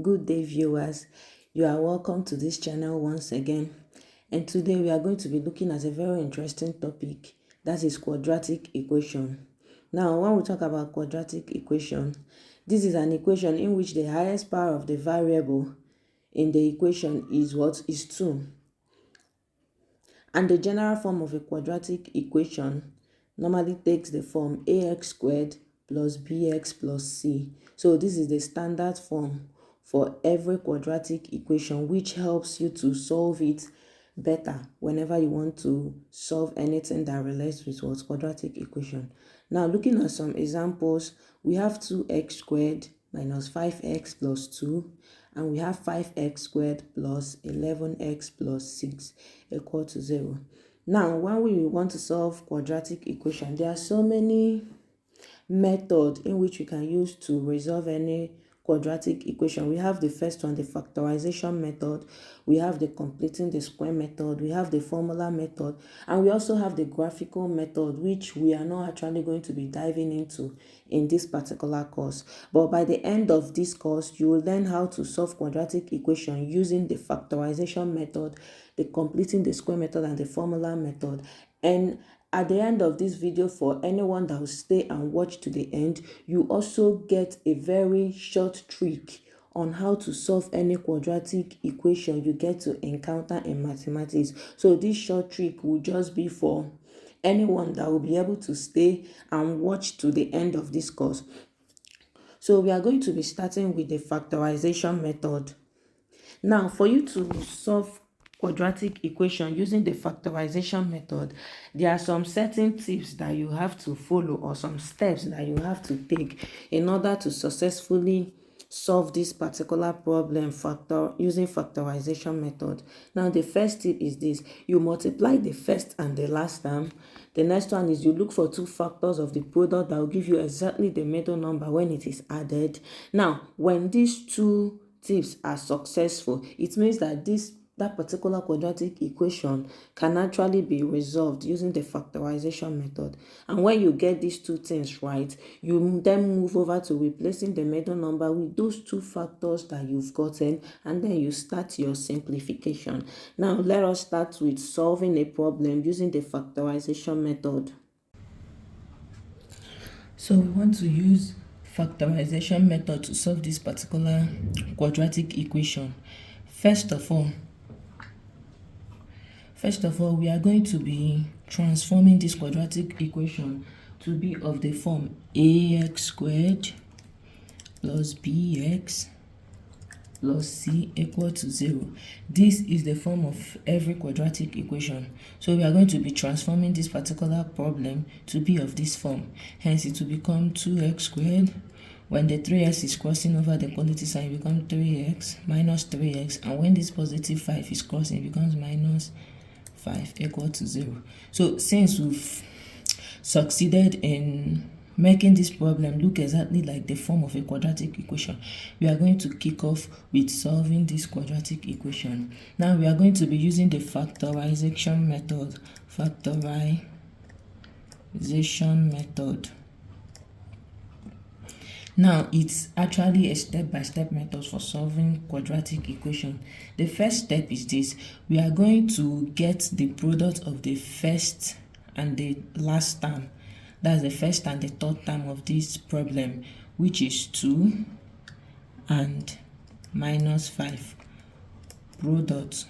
Good day, viewers. You are welcome to this channel once again. And today we are going to be looking at a very interesting topic, that is quadratic equation. Now, when we talk about quadratic equation, this is an equation in which the highest power of the variable in the equation is what? Is 2. And the general form of a quadratic equation normally takes the form ax squared plus bx plus c. So this is the standard form for every quadratic equation, which helps you to solve it better whenever you want to solve anything that relates with what quadratic equation. Now, looking at some examples, we have 2x squared minus 5x plus 2, and we have 5x squared plus 11x plus 6 equal to 0. Now, when we want to solve quadratic equation, there are so many methods in which we can use to resolve any quadratic equation. We have the first one, the factorization method. We have the completing the square method. We have the formula method. And we also have the graphical method, which we are not actually going to be diving into in this particular course. But by the end of this course, you will learn how to solve quadratic equation using the factorization method, the completing the square method, and the formula method. And at the end of this video, for anyone that will stay and watch to the end, you also get a very short trick on how to solve any quadratic equation you get to encounter in mathematics. So this short trick will just be for anyone that will be able to stay and watch to the end of this course. So we are going to be starting with the factorization method. Now, for you to solve quadratic equation using the factorization method, there are some certain tips that you have to follow, or some steps that you have to take in order to successfully solve this particular problem using factorization method. Now, the first tip is this: you multiply the first and the last term. The next one is you look for two factors of the product that will give you exactly the middle number when it is added. Now, when these two tips are successful, it means that that particular quadratic equation can actually be resolved using the factorization method. And when you get these two things right, you then move over to replacing the middle number with those two factors that you've gotten, and then you start your simplification. Now, let us start with solving a problem using the factorization method. So we want to use factorization method to solve this particular quadratic equation. First of all, we are going to be transforming this quadratic equation to be of the form ax squared plus bx plus c equal to 0. This is the form of every quadratic equation. So we are going to be transforming this particular problem to be of this form. Hence, it will become 2x squared. When the 3x is crossing over the quantity sign, it becomes 3x minus 3x. And when this positive 5 is crossing, it becomes minus 5 equal to 0. So since we've succeeded in making this problem look exactly like the form of a quadratic equation, we are going to kick off with solving this quadratic equation. Now we are going to be using the factorization method. Now, it's actually a step-by-step method for solving quadratic equation. The first step is this: we are going to get the product of the first and the last term. That's the first and the third term of this problem, which is 2 and minus 5. Product.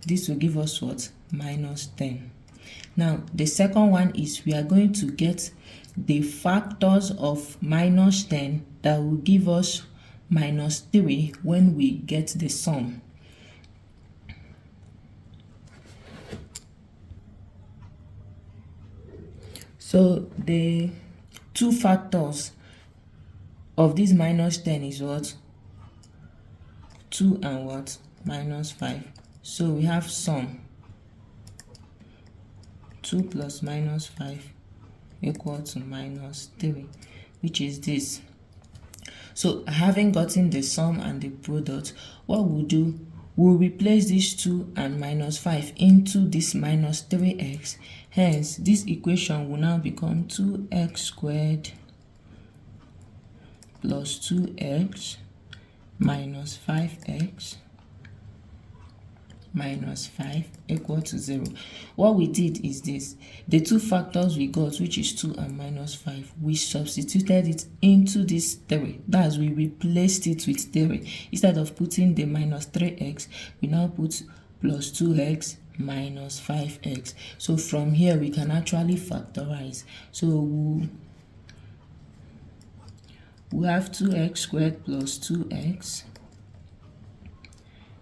This will give us what? Minus 10. Now, the second one is we are going to get the factors of minus 10 that will give us minus 3 when we get the sum. So the two factors of this minus 10 is what? 2 and what? Minus 5. So we have sum 2 plus minus 5 equal to minus 3, which is this. So having gotten the sum and the product, what we'll do, we'll replace these 2 and minus 5 into this minus 3x. Hence, this equation will now become 2x squared plus 2x minus 5x minus 5 equal to 0. What we did is this: the two factors we got, which is 2 and minus 5, we substituted it into this 3. That's, we replaced it with 3. Instead of putting the minus 3x, we now put plus 2x minus 5x. So from here we can actually factorize. So we have 2x squared plus 2x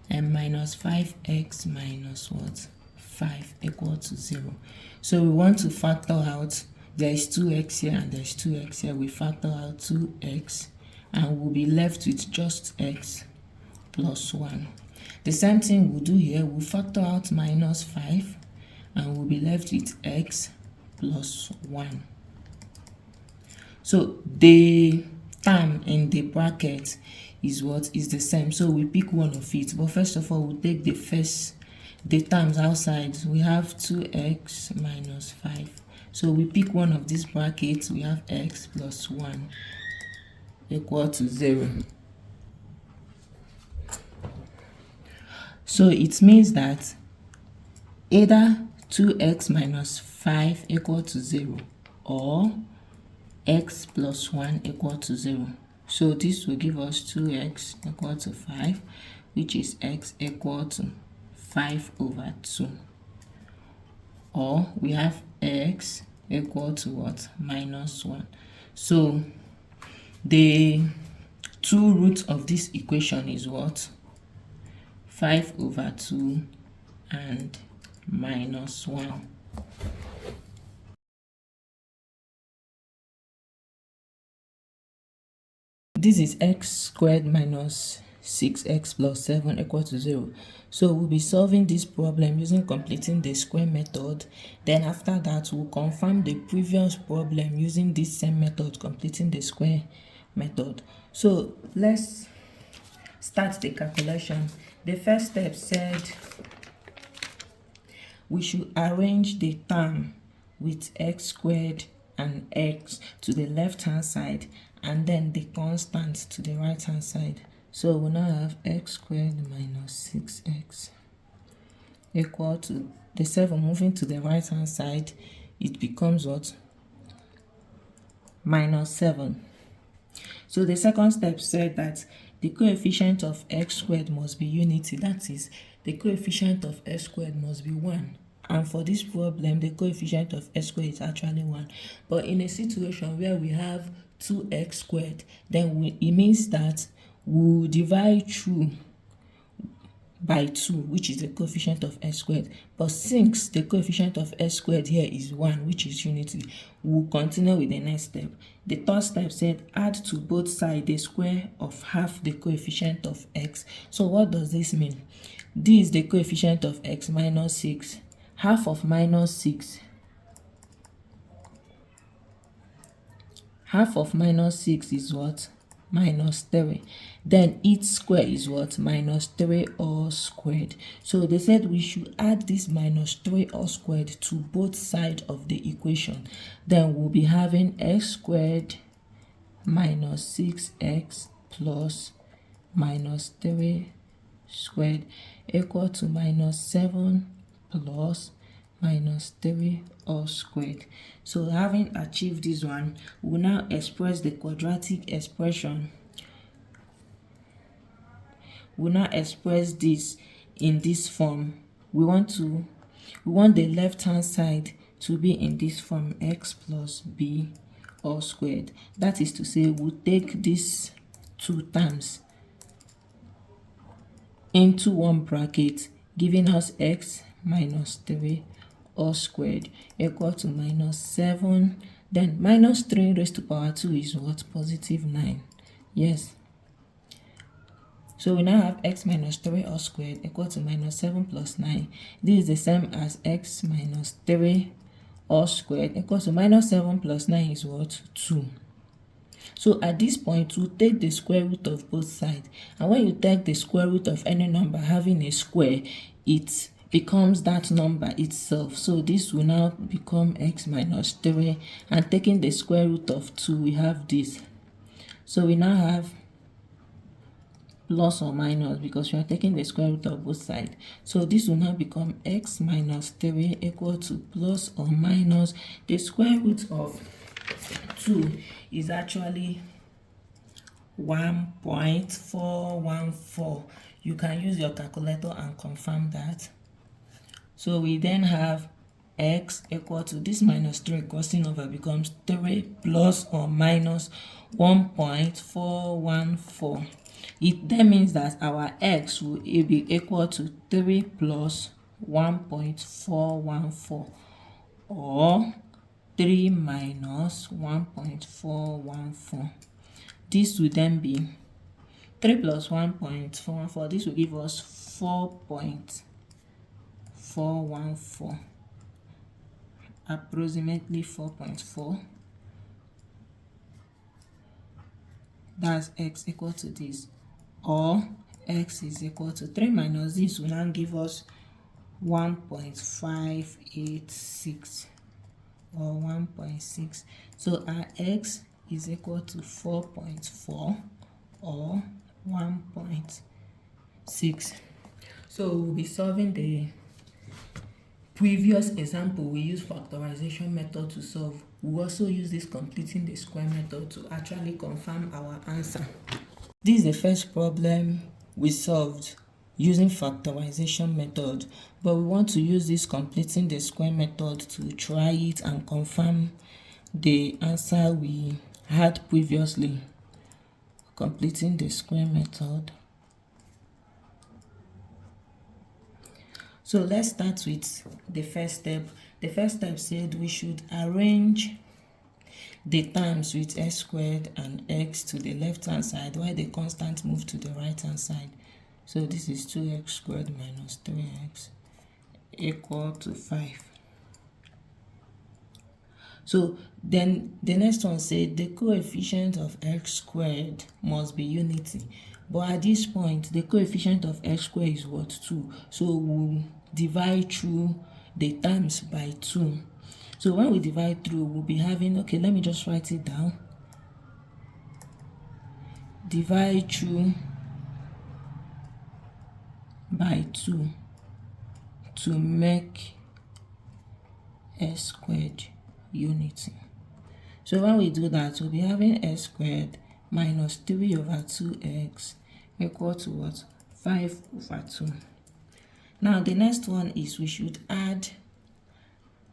and minus 5x minus what? 5 equal to 0. So we want to factor out, there is 2x here and there's 2x here. We factor out 2x and we'll be left with just x plus 1. The same thing we'll do here. We'll factor out minus 5 and we'll be left with x plus 1. So the term in the bracket is what? Is the same. So we pick one of it. But first of all, we'll take the terms outside. We have 2x minus 5. So we pick one of these brackets. We have x plus 1 equal to 0. So it means that either 2x minus 5 equal to 0 or x plus 1 equal to 0. So this will give us 2x equal to 5, which is x equal to 5 over 2. Or we have x equal to what? Minus 1. So the two roots of this equation is what? 5 over 2 and minus 1. This is x squared minus 6x plus 7 equal to 0. So we'll be solving this problem using completing the square method. Then after that, we'll confirm the previous problem using this same method, completing the square method. So let's start the calculation. The first step said we should arrange the term with x squared and x to the left hand side and then the constant to the right hand side. So we now have x squared minus 6x equal to the 7 moving to the right hand side. It becomes what? Minus 7. So the second step said that the coefficient of x squared must be unity. That is, the coefficient of x squared must be 1. And for this problem, the coefficient of x squared is actually 1. But in a situation where we have 2x squared, then it means that we'll divide through by 2, which is the coefficient of x squared. But since the coefficient of x squared here is 1, which is unity, we'll continue with the next step. The third step said add to both sides the square of half the coefficient of x. So what does this mean? This is the coefficient of x, minus 6. Half of minus 6. Half of minus 6 is what? Minus 3. Then its square is what? Minus 3 all squared. So they said we should add this minus 3 all squared to both sides of the equation. Then we'll be having x squared minus 6x plus minus 3 squared equal to minus 7 plus minus 3 all squared. So having achieved this one, we will now express the quadratic expression. We will now express this in this form. We want the left hand side to be in this form, x plus b all squared. That is to say, we'll take these two terms into one bracket, giving us x minus 3 all squared equal to minus 7. Then minus 3 raised to power 2 is what? Positive 9. Yes. So we now have x minus 3 all squared equal to minus 7 plus 9. This is the same as x minus 3 all squared equal to minus 7 plus 9 is what? 2. So at this point, we'll take the square root of both sides. And when you take the square root of any number having a square, it becomes that number itself. So this will now become x minus 3. And taking the square root of 2, we have this. So we now have plus or minus because we are taking the square root of both sides. So this will now become x minus 3 equal to plus or minus the square root of 2 is actually 1.414. You can use your calculator and confirm that. So we then have x equal to this minus 3 crossing over becomes 3 plus or minus 1.414. It then means that our x will be equal to 3 plus 1.414 or 3 minus 1.414. This will then be 3 plus 1.414. This will give us 4.414, approximately 4.4. That's x equal to this, or x is equal to 3 minus this will now give us 1.586 or 1.6. So our x is equal to 4.4 or 1.6. So we'll be solving the previous example. We use factorization method to solve. We also use this completing the square method to actually confirm our answer. This is the first problem we solved using factorization method, but we want to use this completing the square method to try it and confirm the answer we had previously. Completing the square method. So let's start with the first step. The first step said we should arrange the terms with x squared and x to the left hand side while the constant move to the right hand side. So this is 2x squared minus 3x equal to 5. So then the next one said the coefficient of x squared must be unity. But at this point, the coefficient of x squared is what? 2. So we'll divide through the terms by 2. So when we divide through, we'll be having, okay, let me just write it down. Divide through by 2 to make x squared unity. So when we do that, we'll be having x squared minus 3 over 2x equal to what? 5 over 2. Now the next one is we should add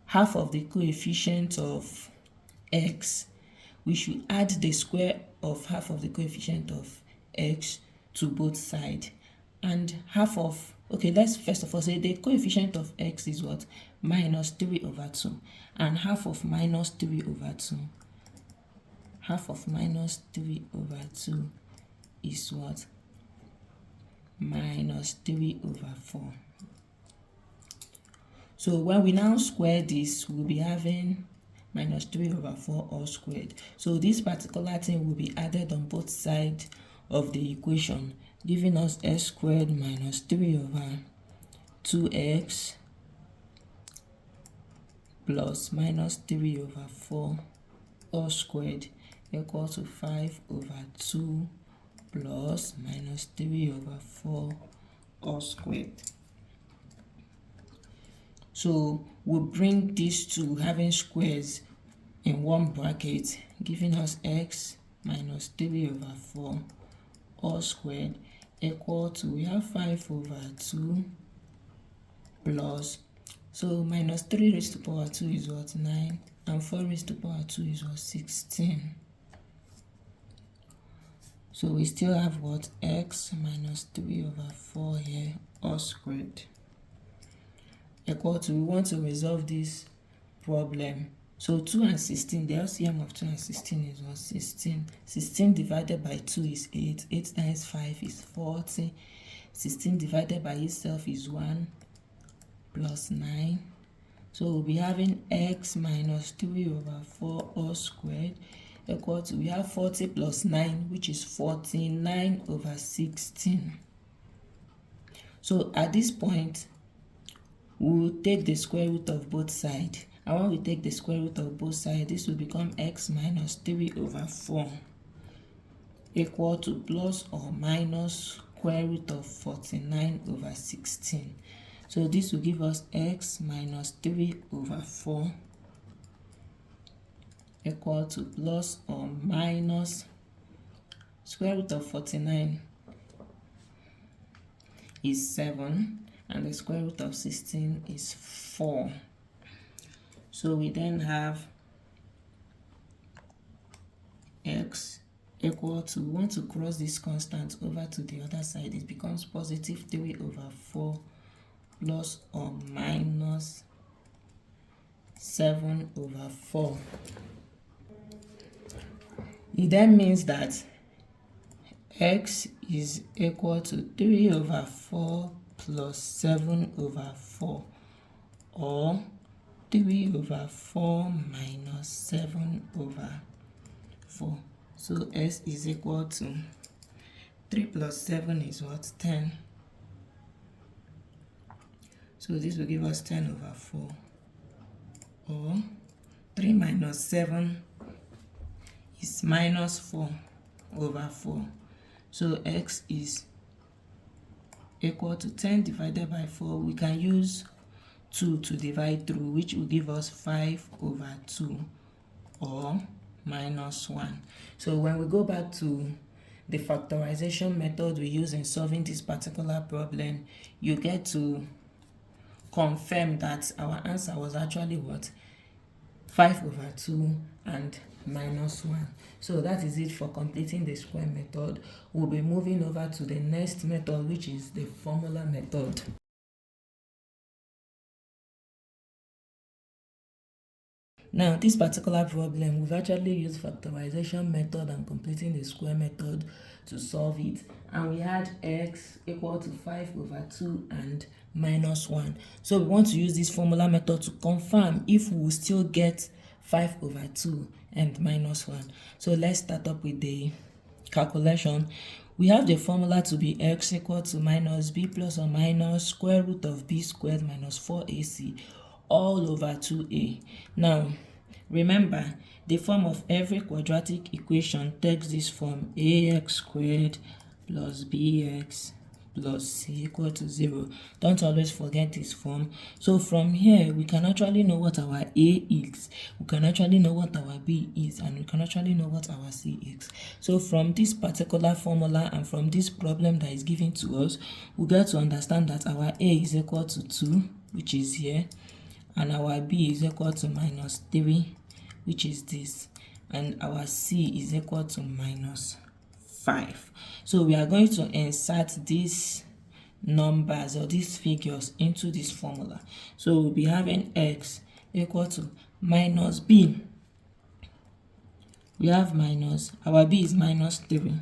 half of the coefficient of x. We should add the square of half of the coefficient of x to both sides. And half of, okay, let's first of all say the coefficient of x is what? Minus 3 over 2. And half of minus 3 over 2. Half of minus 3 over 2 is what? Minus 3 over 4. So when we now square this, we'll be having minus 3 over 4 all squared. So this particular thing will be added on both sides of the equation, giving us x squared minus 3 over 2x plus minus 3 over 4 all squared equal to 5 over 2 plus minus 3 over 4 all squared. So we'll bring these two having squares in one bracket, giving us x minus 3 over 4 all squared equal to, we have 5 over 2 plus, so minus 3 raised to power 2 is what? 9, and 4 raised to power 2 is what? 16. So we still have what? X minus 3 over 4 here all squared equal to, we want to resolve this problem. So 2 and 16, the LCM of 2 and 16 is what? 16. 16 divided by 2 is 8. 8 times 5 is 40. 16 divided by itself is 1 plus 9. So we'll be having x minus 3 over 4 all squared equal to, we have 40 plus 9, which is 49 over 16. So at this point, we'll take the square root of both sides. And when we take the square root of both sides, this will become x minus 3 over 4 equal to plus or minus square root of 49 over 16. So this will give us x minus 3 over 4 equal to plus or minus square root of 49 is 7 and the square root of 16 is 4. So we then have x equal to, we want to cross this constant over to the other side, it becomes positive 3 over 4 plus or minus 7 over 4. It then means that x is equal to 3 over 4 plus 7 over 4, or 3 over 4 minus 7 over 4. So s is equal to 3 plus 7 is what? 10. So this will give us 10 over 4, or 3 minus 7 is minus 4 over 4. So x is equal to 10 divided by 4. We can use 2 to divide through, which will give us 5 over 2, or minus 1. So when we go back to the factorization method we use in solving this particular problem, you get to confirm that our answer was actually what? 5 over 2 and minus 1. So that is it for completing the square method. We'll be moving over to the next method, which is the formula method. Now, this particular problem, we've actually used factorization method and completing the square method to solve it. And we had x equal to 5 over 2 and minus 1. So we want to use this formula method to confirm if we will still get 5 over 2 and minus 1. So let's start up with the calculation. We have the formula to be x equal to minus b plus or minus square root of b squared minus 4ac all over 2a. Now, remember, the form of every quadratic equation takes this form: ax squared plus bx plus c equal to 0. Don't always forget this form. So from here, we can actually know what our a is, we can actually know what our b is, and we can actually know what our c is. So from this particular formula and from this problem that is given to us, we get to understand that our a is equal to 2, which is here, and our b is equal to minus 3, which is this, and our c is equal to minus 5. So we are going to insert these numbers or these figures into this formula. So we'll be having x equal to minus b. We have minus, our b is minus 3,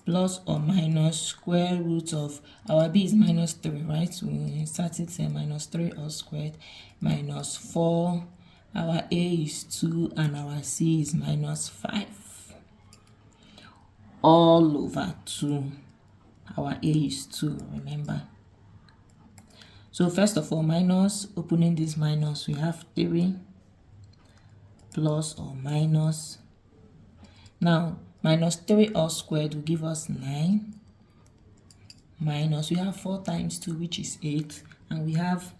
plus or minus square root of, our b is minus 3, right? So we insert it here, minus 3 all squared, minus 4, our a is 2, and our c is minus 5, all over 2. Our a is 2, remember. So first of all, minus, opening this minus, we have 3 plus or minus. Now, minus 3 all squared will give us 9. Minus, we have 4 times 2, which is 8. And we have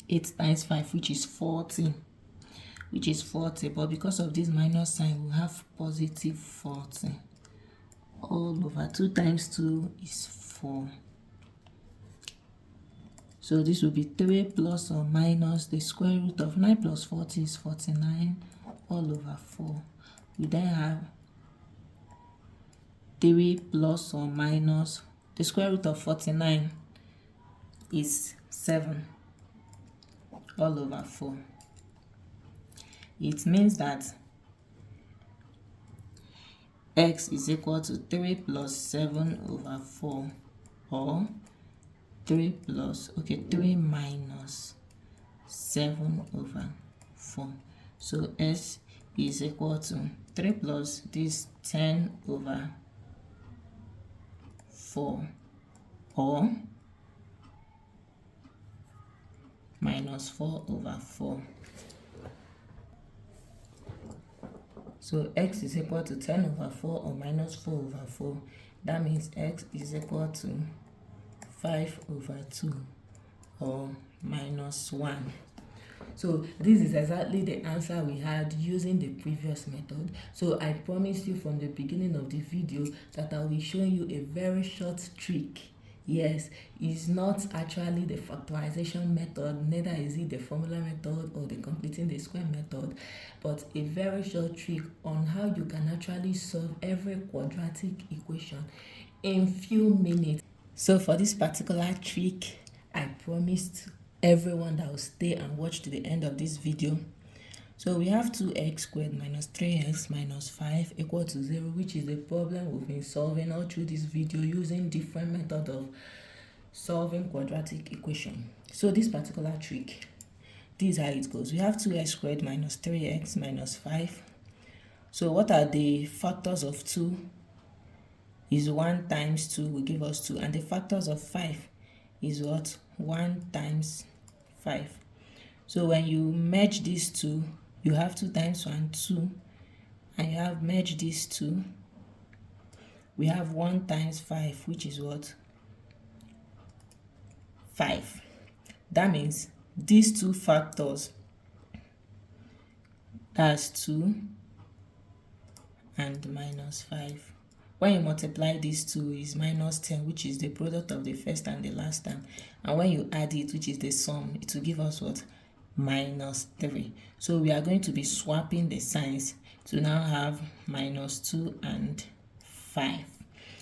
8 times 5, which is 40. But because of this minus sign, we have positive 40. All over 2 times 2 is 4. So this will be 3 plus or minus the square root of 9 plus 40 is 49 all over 4. We then have 3 plus or minus the square root of 49 is 7 all over 4. It means that x is equal to 3 plus 7 over 4, or 3 minus 7 over 4. So s is equal to 3 plus this 10 over 4, or minus 4 over 4. So x is equal to 10 over 4 or minus 4 over 4. That means x is equal to 5 over 2 or minus 1. So this is exactly the answer we had using the previous method. So I promised you from the beginning of the video that I will be showing you a very short trick. Yes, it's not actually the factorization method, neither is it the formula method or the completing the square method, but a very short trick on how you can actually solve every quadratic equation in few minutes. So for this particular trick, I promised everyone that will stay and watch to the end of this video. So we have 2x squared minus 3x minus 5 equal to 0, which is the problem we've been solving all through this video using different methods of solving quadratic equation. So this particular trick, this is how it goes. We have 2x squared minus 3x minus 5. So what are the factors of 2? Is 1 times 2 will give us 2, and the factors of 5 is what? 1 times 5. So when you merge these two, you have 2 times 1, 2, and you have merged these two, we have 1 times 5, which is what? 5. That means these two factors, that's 2 and minus 5. When you multiply these two, is minus 10, which is the product of the first and the last term. And when you add it, which is the sum, it will give us what? Minus 3. So we are going to be swapping the signs to now have minus 2 and 5.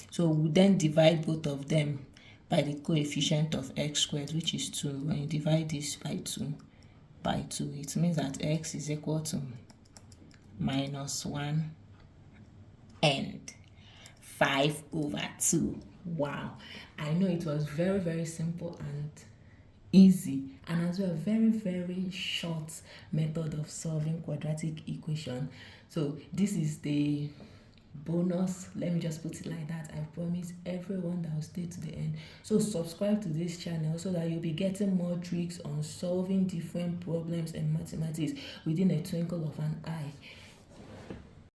So we then divide both of them by the coefficient of x squared, which is 2. When you divide this by 2, it means that x is equal to minus 1 and 5 over 2. Wow, I know it was very, very simple and easy, and as well very short method of solving quadratic equation. So this is the bonus, let me just put it like that. I promise everyone that will stay to the end. So subscribe to this channel so that you'll be getting more tricks on solving different problems in mathematics within a twinkle of an eye.